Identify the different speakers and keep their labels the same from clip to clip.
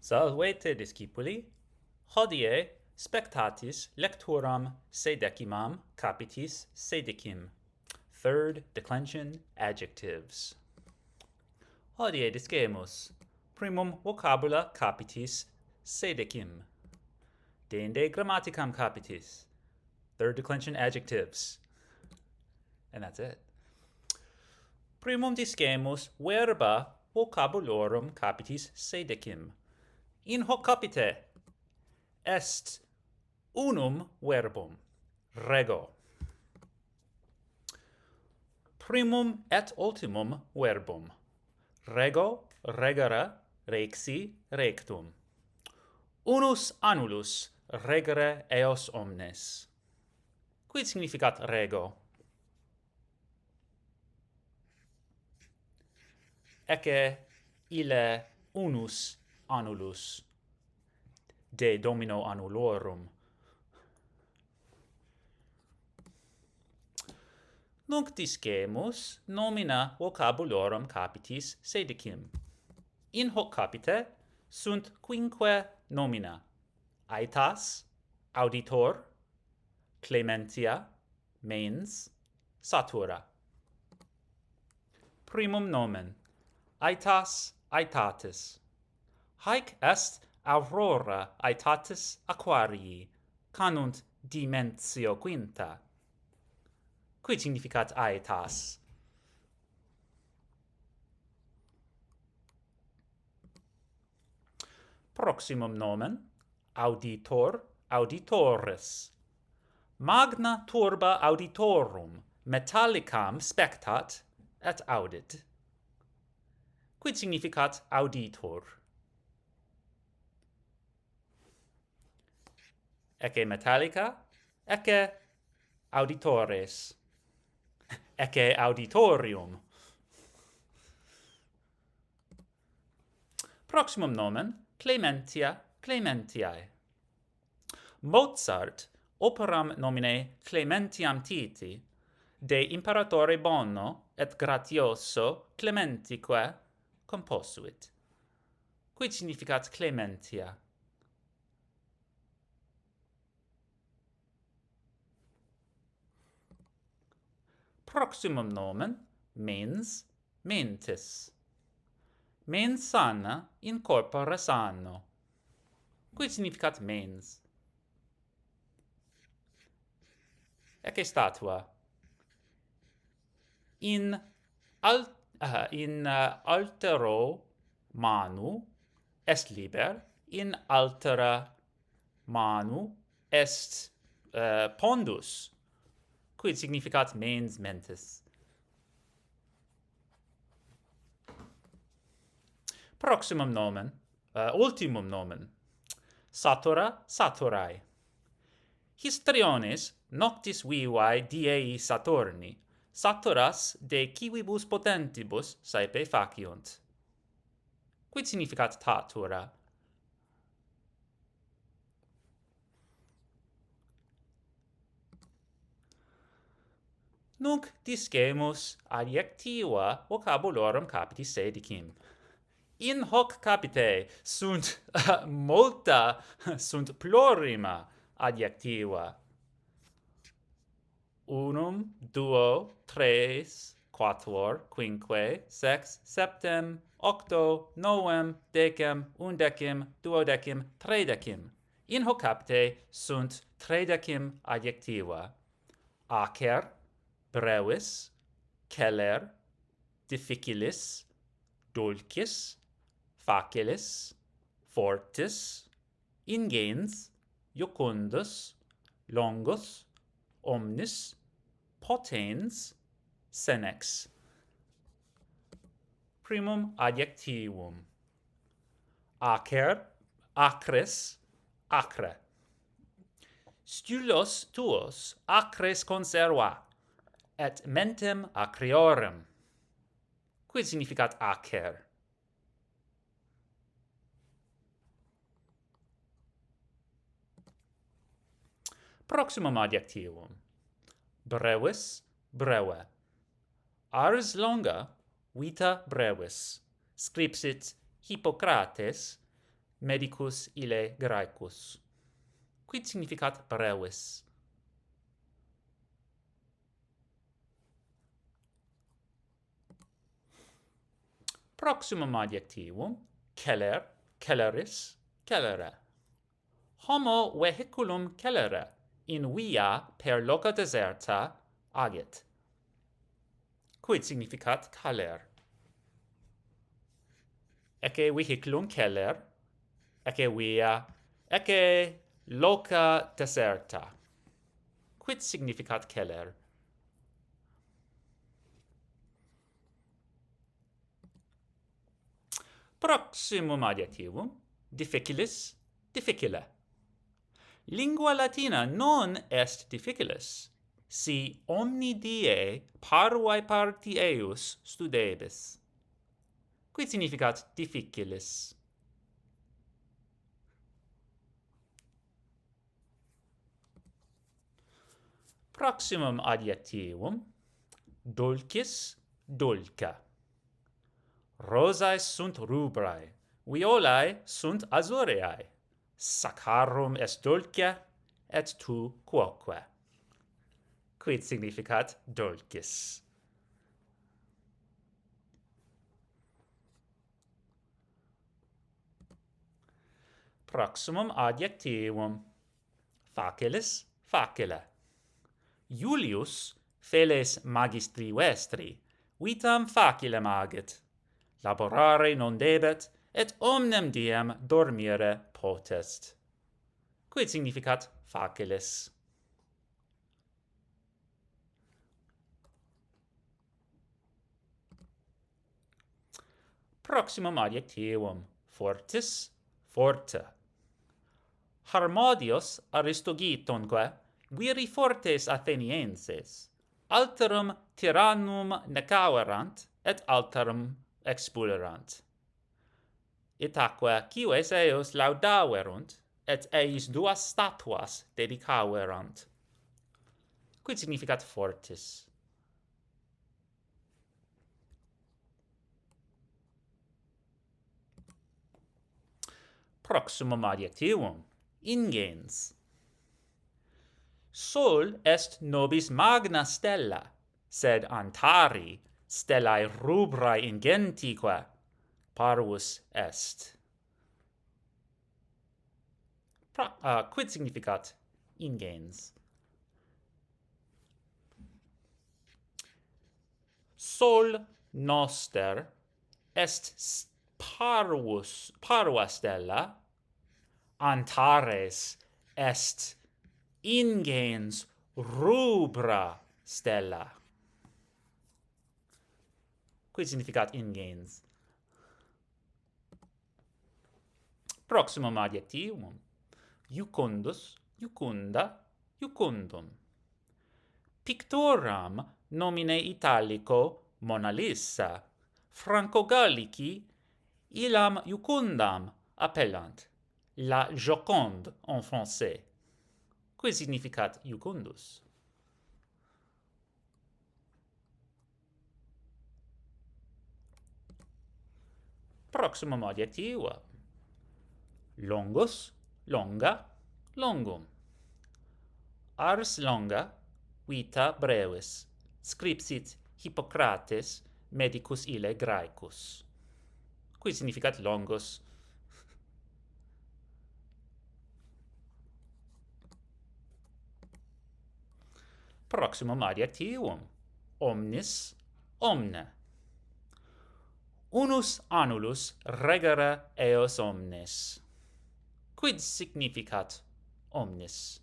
Speaker 1: Salvete discipuli, hodie spectatis lecturam sēdecimam capitis sēdecim, 3rd-Declension Adjectives. Hodie discemus primum vocabula capitis sēdecim, dende grammaticam capitis, 3rd-Declension Adjectives. And that's it. Primum discemus verba vocabulorum capitis sēdecim. In hoc capite est unum verbum, rego. Primum et ultimum verbum, rego, regere, rexi, rectum. Unus annulus regere eos omnes. Quid significat rego? Ecce ille unus annulus de domino annulorum. Nunc discemus nomina vocabulorum capitis sēdecim. In hoc capite sunt quinque nomina: aetas, auditor, clementia, mens, satura. Primum nomen: aetas aetatis. Haec est aurora aetatis aquarii, canunt dimensio quinta. Quid significat aetas? Proximum nomen: auditor auditoris. Magna turba auditorum metallicam spectat et audit. Quid significat auditor? Ecce metallica, ecce auditores, ecce auditorium. Proximum nomen: clementia clementiae. Mozart operam nomine clementiam titi de imperatore bono et gratioso clementique composuit. Quid significat clementia? Proximum nomen: mens mentis. Mens sana in corpore sano. Quid significat mens? Ecce statua. In altero manu est liber, in altera manu est pondus. Quid significat mens mentis? Proximum nomen, ultimum nomen: satura saturae. Histriones noctis vivae diei Saturni, saturas de civibus potentibus saepe faciunt. Quid significat tatura? Nunc discemus adjectiva vocabulorum capitis sēdecim. In hoc capite sunt sunt plurima adjectiva. Unum, duo, tres, quatuor, quinque, sex, septem, octo, novem, decem, undecim, duodecim, tridecim. In hoc capite sunt tridecim adjectiva: acer, brevis, celer, difficilis, dulcis, facilis, fortis, ingens, jucundus, longus, omnis, potens, senex. Primum adjectivum: acer, acres, acre. Stulos tuos acres conserva, et mentem acriorem. Quid significat acer? Proximum adjectivum: brevis, breve. Ars longa, vita brevis. Scripsit Hippocrates, medicus ille graecus. Quid significat brevis? Proximum adjectivum, celer, celeris, celere. Homo vehiculum celere in via per loca deserta agit. Quid significat caler? Ecce vehiculum celer, ecce via, ecce loca deserta. Quid significat celer? Proximum adjectivum, difficilis, difficile. Lingua Latina non est difficilis, si omni die parvae parti eius studebis. Quid significat difficilis? Proximum adjectivum, dulcis, dulca. Rosae sunt rubrae, violae sunt azureae. Saccharum est dulce, et tu quoque. Quid significat dulcis? Proximum adjectivum, facilis, facile. Julius, feles magistri vestri, vitam facilem agit. Laborare non debet, et omnem diem dormire potest. Quid significat facilis? Proximum adjectivum, fortis, forte. Harmodios Aristogitonque viri fortes Athenienses, alterum tyrannum necaverant, et alterum expulerant. Itaque cives eius laudaverunt, et eis duas statuas dedicaverant. Quid significat fortis? Proximum adjectivum, ingens. Sol est nobis magna stella, sed antari stellae rubrae ingentique parvus est. Quid significat ingens? Sol noster est parva stella, antares est ingens rubra stella. Quid significat ingens? Proximum adjectivum, iucundus, iucunda, iucundum. Pictoram nomine italico Mona Lisa, Franco-Gallici illam iucundam appellant, la Joconde en français. Quid significat iucundus? Proximum adjectiva, longus, longa, longum. Ars longa, vita brevis, scripsit Hippocrates, medicus ille graecus. Quid significat longus? Proximum adjectivum, omnis, omne. Unus annulus regere eos omnes. Quid significat omnis?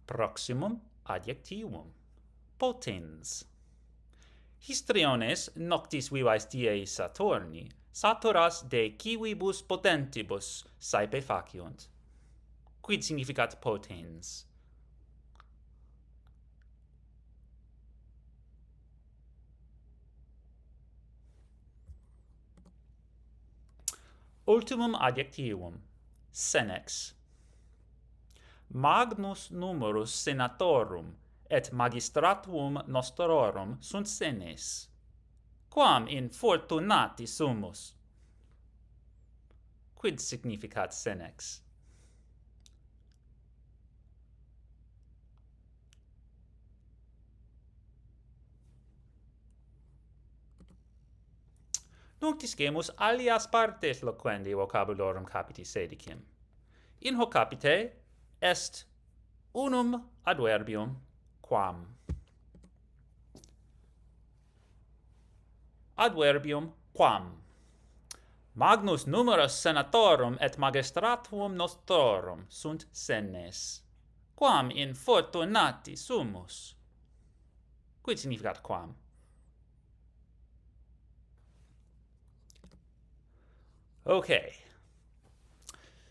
Speaker 1: Proximum adjectivum, potens. Histriones noctis vivaes diei Saturni, saturas de civibus potentibus saepe faciunt. Quid significat potens? Ultimum adjectivum, senex. Magnus numerus senatorum et magistratuum nostrorum sunt senes. Quam infortunati sumus? Quid significat senex? Nunc discemus alias partes loquendi vocabulorum capiti sēdecim. In hoc capite est unum adverbium quam. Adverbium quam. Magnus numerus senatorum et magistratuum nostrorum sunt senes. Quam infortunati sumus? Quid significat quam? Okay.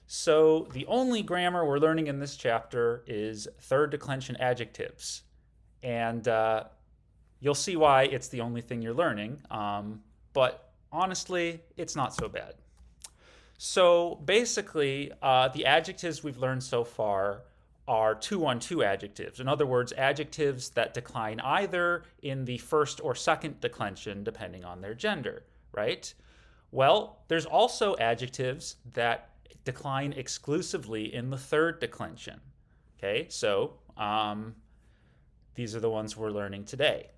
Speaker 1: So the only grammar we're learning in this chapter is third declension adjectives. And you'll see why it's the only thing you're learning. But honestly, it's not so bad. So basically, the adjectives we've learned so far are 2-on-2 adjectives. In other words, adjectives that decline either in the first or second declension, depending on their gender, right? Well, there's also adjectives that decline exclusively in the third declension. Okay, so these are the ones we're learning today.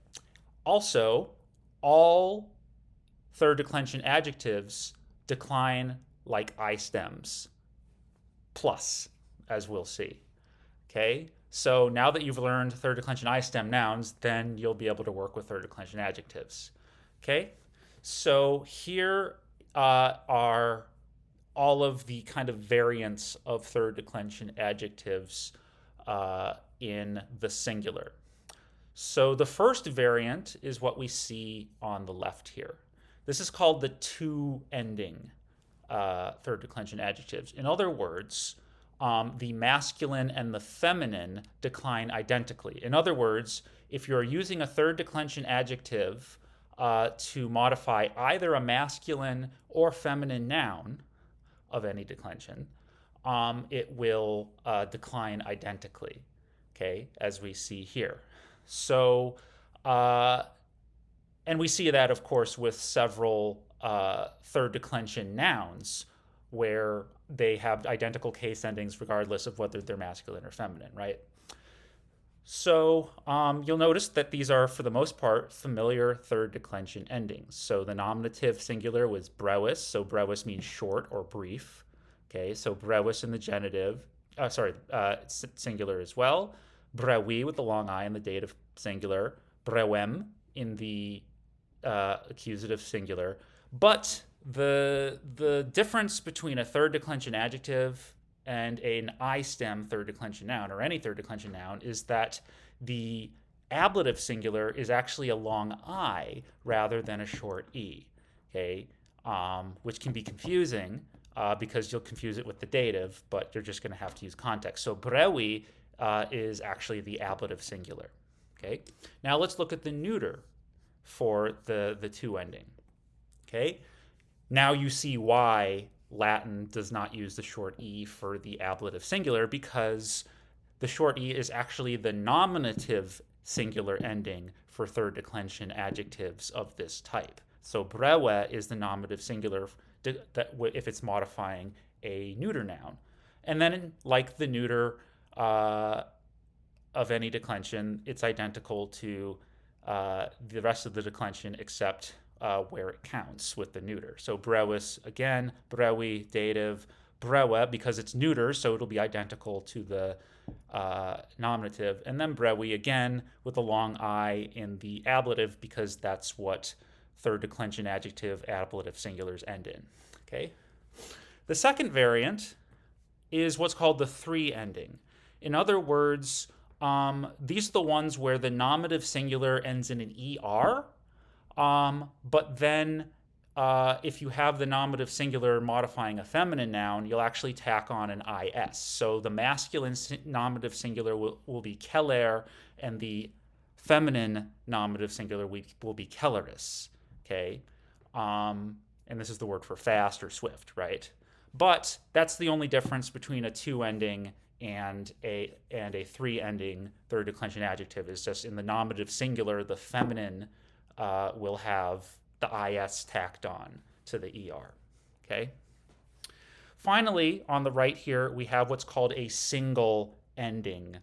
Speaker 1: Also, all third declension adjectives decline like I stems, plus, as we'll see. Okay, so now that you've learned third declension I stem nouns, then you'll be able to work with third declension adjectives. Okay, so here are all of the kind of variants of third declension adjectives in the singular. So the first variant is what we see on the left here. This is called the two-ending third declension adjectives. In other words, the masculine and the feminine decline identically. In other words, if you're using a third declension adjective to modify either a masculine or feminine noun of any declension, it will decline identically, okay, as we see here. So, and we see that, of course, with several third declension nouns where they have identical case endings regardless of whether they're masculine or feminine, right? So you'll notice that these are, for the most part, familiar third declension endings. So the nominative singular was brevis, so brevis means short or brief. Okay, so brevis in the genitive, singular as well. Brevi with the long I in the dative singular. Brevem in the accusative singular. But the difference between a third declension adjective and an I stem third declension noun, or any third declension noun, is that the ablative singular is actually a long I rather than a short E, okay? Which can be confusing because you'll confuse it with the dative, but you're just going to have to use context. So brevi is actually the ablative singular, okay? Now let's look at the neuter for the two ending, okay? Now you see why Latin does not use the short E for the ablative singular, because the short E is actually the nominative singular ending for third declension adjectives of this type. So breve is the nominative singular if it's modifying a neuter noun. And then, like the neuter of any declension, it's identical to the rest of the declension except where it counts with the neuter. So brevis, again, brevi, dative, breve, because it's neuter, so it'll be identical to the nominative. And then brevi, again, with the long I in the ablative, because that's what third declension adjective ablative singulars end in. Okay. The second variant is what's called the three ending. In other words, these are the ones where the nominative singular ends in an ER, but then if you have the nominative singular modifying a feminine noun, you'll actually tack on an IS. So the masculine nominative singular will be keller, and the feminine nominative singular will be kelleris, okay? And this is the word for fast or swift, right? But that's the only difference between a two ending and a 3 ending third declension adjective is just in the nominative singular, the feminine will have the is tacked on to the er. Okay. Finally, on the right here, we have what's called a single ending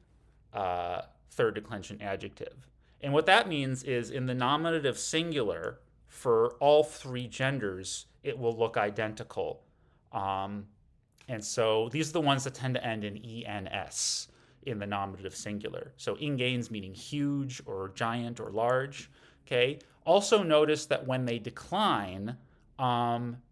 Speaker 1: third declension adjective. And what that means is in the nominative singular, for all 3 genders, it will look identical. And so these are the ones that tend to end in ens in the nominative singular. So ingains meaning huge or giant or large. Okay. Also notice that when they decline,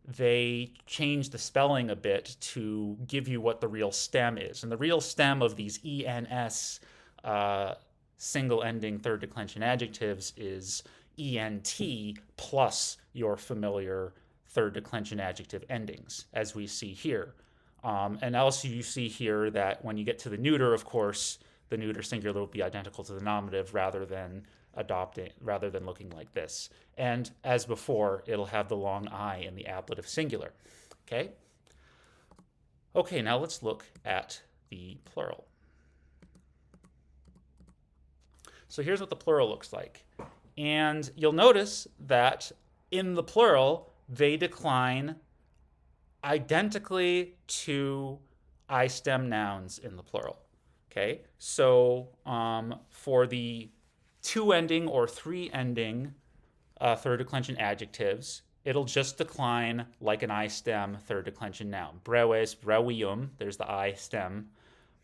Speaker 1: they change the spelling a bit to give you what the real stem is. And the real stem of these ens single ending third declension adjectives is ent plus your familiar third declension adjective endings, as we see here. And also you see here that when you get to the neuter, of course, the neuter singular will be identical to the nominative rather than looking like this. And as before, it'll have the long I in the ablative singular. Okay? Okay, now let's look at the plural. So here's what the plural looks like. And you'll notice that in the plural, they decline identically to I stem nouns in the plural. Okay, so for the 2-ending or 3-ending third declension adjectives, it'll just decline like an I stem third declension noun. Brewes, brewium, there's the I stem,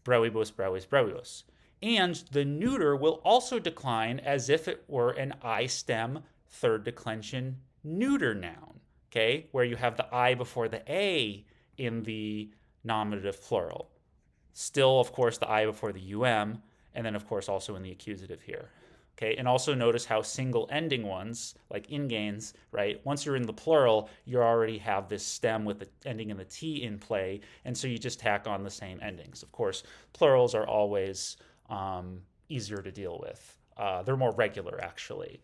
Speaker 1: brewibus, brewis, brewibus. And the neuter will also decline as if it were an I stem third declension neuter noun, okay, where you have the I before the A in the nominative plural. Still, of course, the I before the um, and then, of course, also in the accusative here. Okay, and also notice how single ending ones, like ingains, right? Once you're in the plural, you already have this stem with the ending in the T in play, and so you just tack on the same endings. Of course, plurals are always easier to deal with. They're more regular, actually,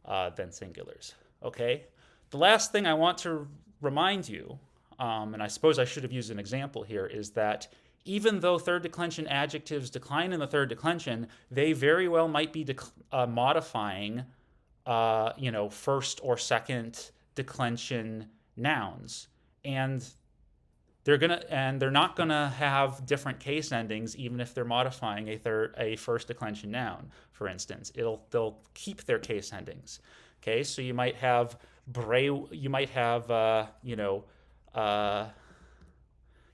Speaker 1: than singulars. Okay? The last thing I want to remind you, and I suppose I should have used an example here, is that even though third declension adjectives decline in the third declension, they very well might be modifying, first or second declension nouns, and they're not gonna have different case endings even if they're modifying a first declension noun. For instance, they'll keep their case endings. Okay, so you might have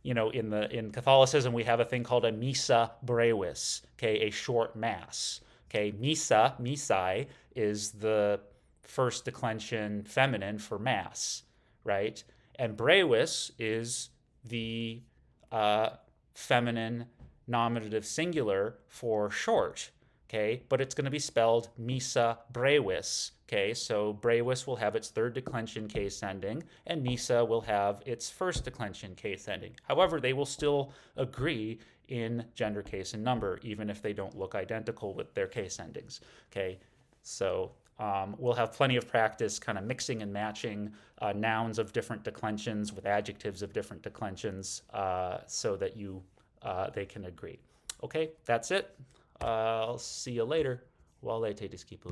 Speaker 1: in Catholicism, we have a thing called a missa brevis, okay, a short mass. Okay, missa, missae, is the first declension feminine for mass, right? And brevis is the feminine nominative singular for short, okay? But it's going to be spelled missa brevis, okay? So brevis will have its third declension case ending, and missa will have its first declension case ending. However, they will still agree in gender, case, and number, even if they don't look identical with their case endings, okay? So we'll have plenty of practice kind of mixing and matching nouns of different declensions with adjectives of different declensions so that they can agree. Okay, that's it. I'll see you later. Wale te discipuli.